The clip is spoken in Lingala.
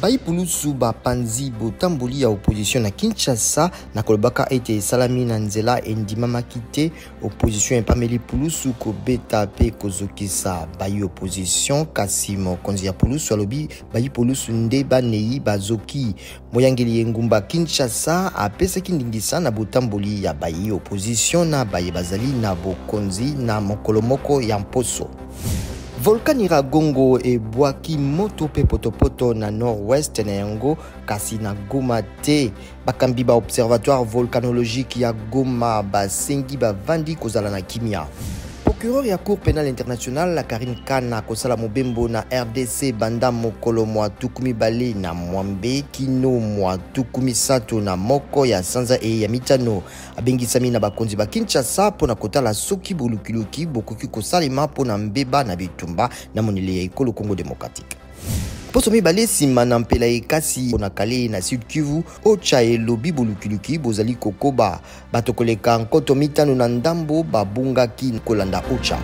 Bayi pulusu ba panzi botamboli ya opposition na Kinshasa na kolobaka ete salami na nzela endima makite opposition epameli pulusu kobeta pe kozokisa bayi opposition kasi mokonzi ya pulusu alobi bayi pulusu nde banei bazoki moyangeli engumba Kinshasa apesaki ndingisa na botamboli ya bayi opposition na bayi bazali na bokonzi na mokolo moko ya mposo. Volcan Nyiragongo ebwaki moto pe potopoto na nord-ouest na yango kasi na Goma te. Bakambi ba observatoire volcanologique ya Goma basengi bavandi kozala na kimia. Procureur ya Cour pénale internationale la Karine Kana kosala mobembo na RDC banda mokolo mwa tukumi bale na mwambe kino mwa tukumi sato na moko ya sanza ya mitano abengisami na bakonzi ba Kinshasa pona kotala soki bulukiluki bokoki kosalema pona mbeba na bitumba na monile ya ekolo Congo démocratique. Poso mibale sima na mpela ekasi pona kale na Sud Kivu ocha elobi bulukiluki bozali kokoba batokoleka nkoto mitano na ndambo babungaki kolanda ocha.